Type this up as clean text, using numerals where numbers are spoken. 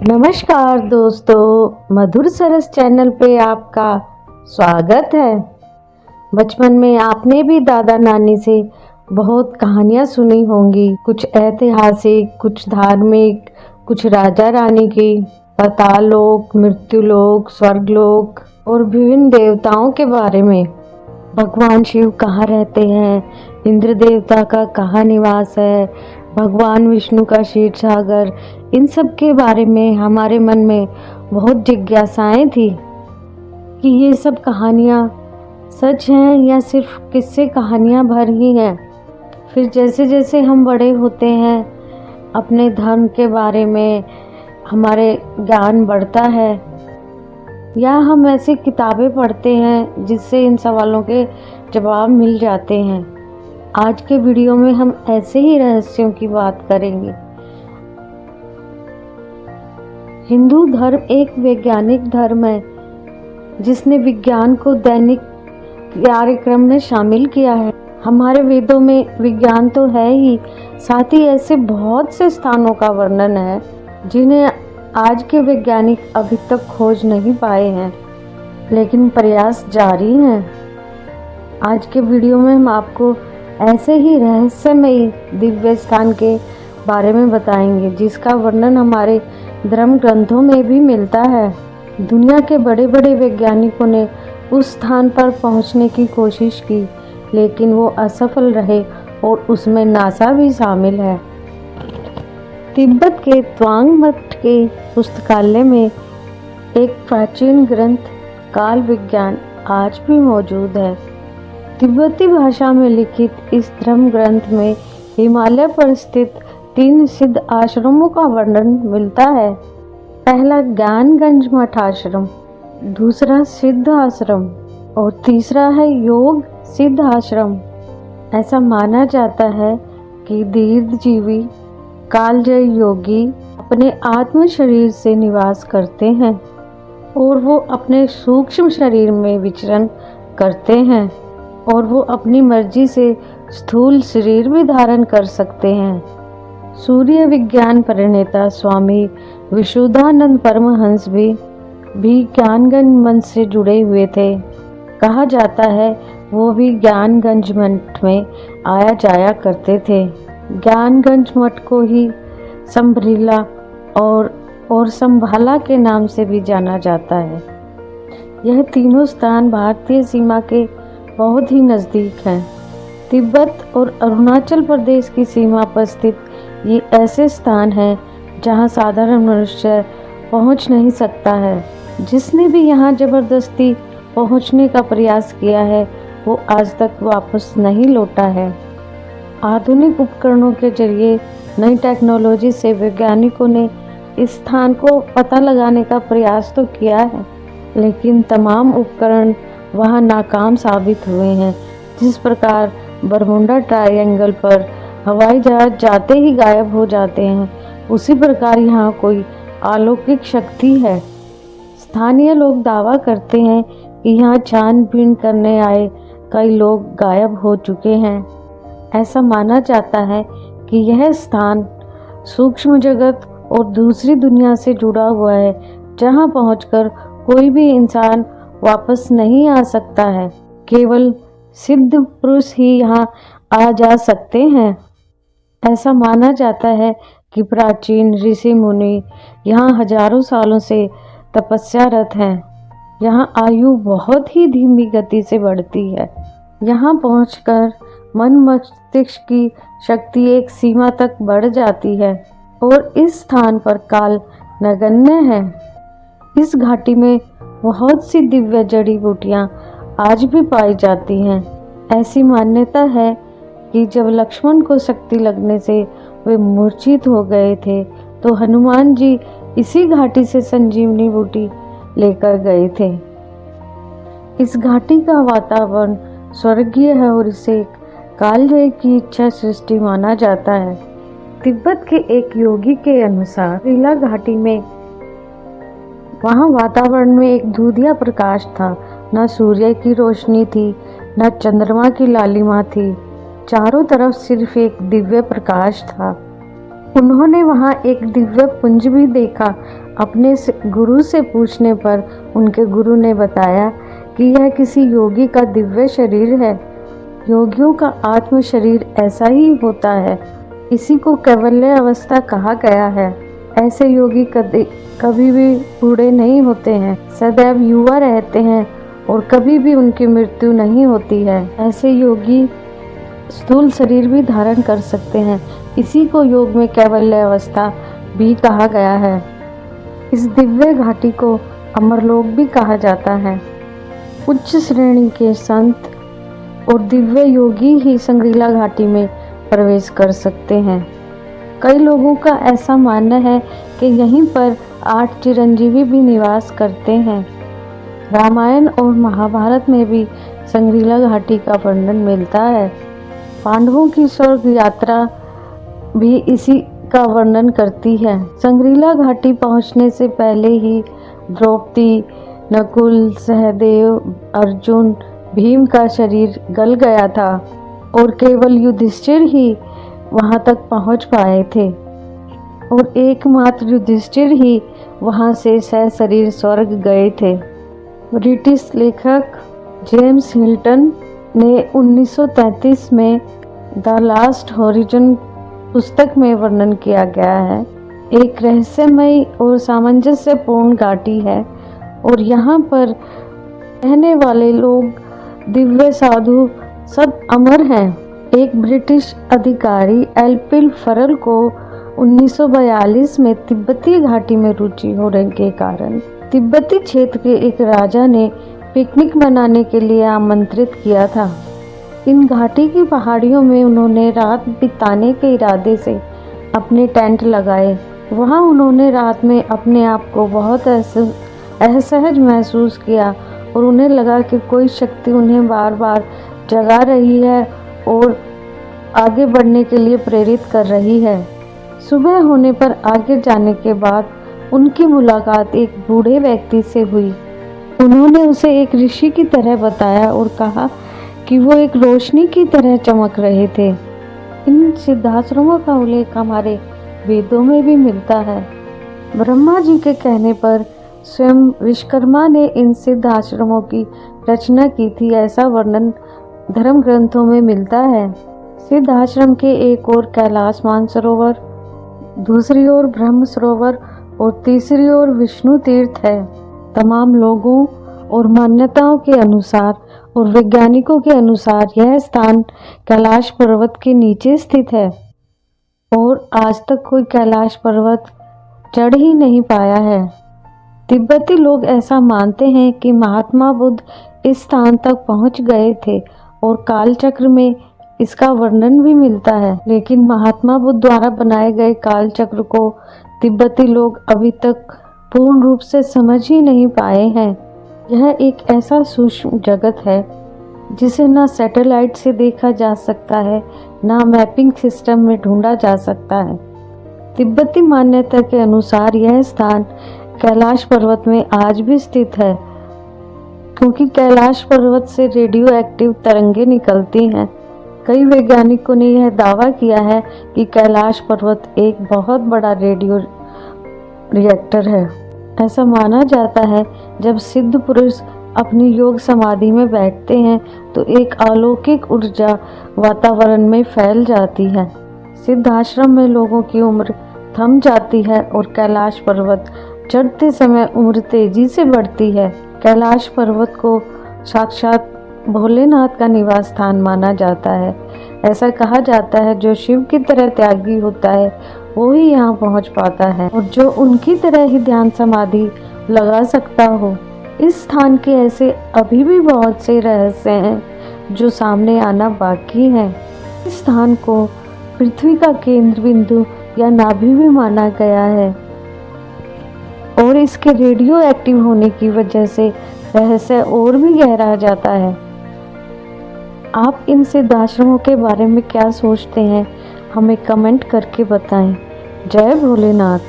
नमस्कार दोस्तों, मधुर सरस चैनल पे आपका स्वागत है। बचपन में आपने भी दादा नानी से बहुत कहानियाँ सुनी होंगी, कुछ ऐतिहासिक, कुछ धार्मिक, कुछ राजा रानी की, पाताल लोक, मृत्यु लोक, स्वर्ग लोक और विभिन्न देवताओं के बारे में। भगवान शिव कहाँ रहते हैं, इंद्र देवता का कहाँ निवास है, भगवान विष्णु का क्षीर सागर, इन सब के बारे में हमारे मन में बहुत जिज्ञासाएं थी कि ये सब कहानियाँ सच हैं या सिर्फ किस्से कहानियाँ भर ही हैं। फिर जैसे जैसे हम बड़े होते हैं, अपने धर्म के बारे में हमारे ज्ञान बढ़ता है या हम ऐसी किताबें पढ़ते हैं जिससे इन सवालों के जवाब मिल जाते हैं। आज के वीडियो में हम ऐसे ही रहस्यों की बात करेंगे। हिंदू धर्म एक वैज्ञानिक धर्म है जिसने विज्ञान को दैनिक कार्यक्रम में शामिल किया है। हमारे वेदों में विज्ञान तो है ही, साथ ही ऐसे बहुत से स्थानों का वर्णन है जिन्हें आज के वैज्ञानिक अभी तक खोज नहीं पाए हैं, लेकिन प्रयास जारी हैं। आज के वीडियो में हम आपको ऐसे ही रहस्यमयी दिव्य स्थान के बारे में बताएंगे जिसका वर्णन हमारे धर्म ग्रंथों में भी मिलता है। दुनिया के बड़े बड़े वैज्ञानिकों ने उस स्थान पर पहुंचने की कोशिश की, लेकिन वो असफल रहे और उसमें नासा भी शामिल है। तिब्बत के त्वांग मठ के पुस्तकालय में एक प्राचीन ग्रंथ काल विज्ञान आज भी मौजूद है। तिब्बती भाषा में लिखित इस धर्म ग्रंथ में हिमालय पर स्थित 3 सिद्ध आश्रमों का वर्णन मिलता है। पहला ज्ञानगंज मठ आश्रम, दूसरा सिद्ध आश्रम और तीसरा है योग सिद्ध आश्रम। ऐसा माना जाता है कि दीर्घजीवी कालजयी योगी अपने आत्म शरीर से निवास करते हैं और वो अपने सूक्ष्म शरीर में विचरण करते हैं और वो अपनी मर्जी से स्थूल शरीर भी धारण कर सकते हैं। सूर्य विज्ञान प्रणेता स्वामी विशुद्धानंद परमहंस भी ज्ञानगंज मंच से जुड़े हुए थे। कहा जाता है वो भी ज्ञानगंज मठ में आया जाया करते थे। ज्ञानगंज मठ को ही संभरीला और संभाला के नाम से भी जाना जाता है। यह तीनों स्थान भारतीय सीमा के बहुत ही नज़दीक हैं। तिब्बत और अरुणाचल प्रदेश की सीमा पर स्थित ये ऐसे स्थान हैं जहां साधारण मनुष्य पहुंच नहीं सकता है। जिसने भी यहां जबरदस्ती पहुंचने का प्रयास किया है वो आज तक वापस नहीं लौटा है। आधुनिक उपकरणों के जरिए नई टेक्नोलॉजी से वैज्ञानिकों ने इस स्थान को पता लगाने का प्रयास तो किया है, लेकिन तमाम उपकरण वहां नाकाम साबित हुए हैं। जिस प्रकार बरमुंडा ट्रायंगल पर हवाई जहाज जाते ही गायब हो जाते हैं, उसी प्रकार यहाँ कोई अलौकिक शक्ति है। स्थानीय लोग दावा करते हैं कि यहाँ छानबीन करने आए कई लोग गायब हो चुके हैं। ऐसा माना जाता है कि यह स्थान सूक्ष्म जगत और दूसरी दुनिया से जुड़ा हुआ है, जहाँ पहुंचकर कोई भी इंसान वापस नहीं आ सकता है। केवल सिद्ध पुरुष ही यहाँ आ जा सकते हैं। ऐसा माना जाता है कि प्राचीन ऋषि मुनि यहाँ हजारों सालों से तपस्यारत हैं। यहाँ आयु बहुत ही धीमी गति से बढ़ती है। यहाँ पहुंचकर मन मस्तिष्क की शक्ति एक सीमा तक बढ़ जाती है और इस स्थान पर काल नगण्य है। इस घाटी में बहुत सी दिव्य जड़ी बूटियां आज भी पाई जाती हैं। ऐसी मान्यता है कि जब लक्ष्मण को शक्ति लगने से वे मूर्छित हो गए थे, तो हनुमान जी इसी घाटी से संजीवनी बूटी लेकर गए थे। इस घाटी का वातावरण स्वर्गीय है और इसे कालजयी की इच्छा सृष्टि माना जाता है। तिब्बत के एक योगी के अनुसार रीला घाटी में वहाँ वातावरण में एक दूधिया प्रकाश था। न सूर्य की रोशनी थी, न चंद्रमा की लालिमा थी। चारों तरफ सिर्फ एक दिव्य प्रकाश था। उन्होंने वहाँ एक दिव्य पुंज भी देखा अपने गुरु से पूछने पर उनके गुरु ने बताया कि यह किसी योगी का दिव्य शरीर है। योगियों का आत्म शरीर ऐसा ही होता है, इसी को कैवल्य अवस्था कहा गया है। ऐसे योगी कभी भी बूढ़े नहीं होते हैं, सदैव युवा रहते हैं और कभी भी उनकी मृत्यु नहीं होती है। ऐसे योगी स्थूल शरीर भी धारण कर सकते हैं, इसी को योग में कैवल्य अवस्था भी कहा गया है। इस दिव्य घाटी को अमरलोक भी कहा जाता है। उच्च श्रेणी के संत और दिव्य योगी ही संग्रीला घाटी में प्रवेश कर सकते हैं। कई लोगों का ऐसा मानना है कि यहीं पर 8 चिरंजीवी भी निवास करते हैं। रामायण और महाभारत में भी संग्रीला घाटी का वर्णन मिलता है। पांडवों की स्वर्ग यात्रा भी इसी का वर्णन करती है। संग्रीला घाटी पहुंचने से पहले ही द्रौपदी, नकुल, सहदेव, अर्जुन, भीम का शरीर गल गया था और केवल युधिष्ठिर ही वहां तक पहुंच पाए थे और एकमात्र युधिष्ठिर ही वहां से सशरीर स्वर्ग गए थे। ब्रिटिश लेखक जेम्स हिल्टन ने 1933 में द लास्ट हॉरिजन पुस्तक में वर्णन किया गया है। एक रहस्यमयी और सामंजस्यपूर्ण घाटी है और यहाँ पर रहने वाले लोग, दिव्य साधु सब अमर हैं। एक ब्रिटिश अधिकारी एल्पिल फरल को 1942 में तिब्बती घाटी में रुचि होने के कारण तिब्बती क्षेत्र के एक राजा ने पिकनिक मनाने के लिए आमंत्रित किया था। इन घाटी की पहाड़ियों में उन्होंने रात बिताने के इरादे से अपने टेंट लगाए। वहां उन्होंने रात में अपने आप को बहुत असहज महसूस किया और उन्हें लगा कि कोई शक्ति उन्हें बार बार जगा रही है और आगे बढ़ने के लिए प्रेरित कर रही है। सुबह होने पर आगे जाने के बाद उनकी मुलाकात एक बूढ़े व्यक्ति से हुई। उन्होंने उसे एक ऋषि की तरह बताया और कहा कि वो एक रोशनी की तरह चमक रहे थे। इन सिद्धाश्रमों का उल्लेख हमारे वेदों में भी मिलता है। ब्रह्मा जी के कहने पर स्वयं विश्वकर्मा ने इन सिद्ध आश्रमों की रचना की थी, ऐसा वर्णन धर्म ग्रंथों में मिलता है। सिद्ध आश्रम के एक ओर कैलाश मानसरोवर, दूसरी ओर ब्रह्म सरोवर और तीसरी ओर विष्णु तीर्थ है। तमाम लोगों और मान्यताओं के अनुसार और वैज्ञानिकों के अनुसार यह स्थान कैलाश पर्वत के नीचे स्थित है और आज तक कोई कैलाश पर्वत चढ़ ही नहीं पाया है। तिब्बती लोग ऐसा मानते हैं कि महात्मा बुद्ध इस स्थान तक पहुंच गए थे और कालचक्र में इसका वर्णन भी मिलता है, लेकिन महात्मा बुद्ध द्वारा बनाए गए कालचक्र को तिब्बती लोग अभी तक पूर्ण रूप से समझ ही नहीं पाए हैं। यह एक ऐसा सूक्ष्म जगत है जिसे न सैटेलाइट से देखा जा सकता है, न मैपिंग सिस्टम में ढूंढा जा सकता है। तिब्बती मान्यता के अनुसार यह स्थान कैलाश पर्वत में आज भी स्थित है, क्योंकि कैलाश पर्वत से रेडियो एक्टिव तरंगें निकलती हैं। कई वैज्ञानिकों ने यह दावा किया है कि कैलाश पर्वत एक बहुत बड़ा रेडियो रिएक्टर है। ऐसा माना जाता है जब सिद्ध पुरुष अपनी योग समाधि में बैठते हैं तो एक अलौकिक ऊर्जा वातावरण में फैल जाती है। सिद्ध आश्रम में लोगों की उम्र थम जाती है और कैलाश पर्वत चढ़ते समय उम्र तेजी से बढ़ती है। कैलाश पर्वत को साक्षात भोलेनाथ का निवास स्थान माना जाता है। ऐसा कहा जाता है जो शिव की तरह त्यागी होता है वो ही यहाँ पहुँच पाता है और जो उनकी तरह ही ध्यान समाधि लगा सकता हो। इस स्थान के ऐसे अभी भी बहुत से रहस्य हैं जो सामने आना बाकी है। इस स्थान को पृथ्वी का केंद्र बिंदु या नाभि भी माना गया है और इसके रेडियो एक्टिव होने की वजह से रहस्य और भी गहरा जाता है। आप इन सिद्धाश्रमों के बारे में क्या सोचते हैं, हमें कमेंट करके बताएं। जय भोलेनाथ।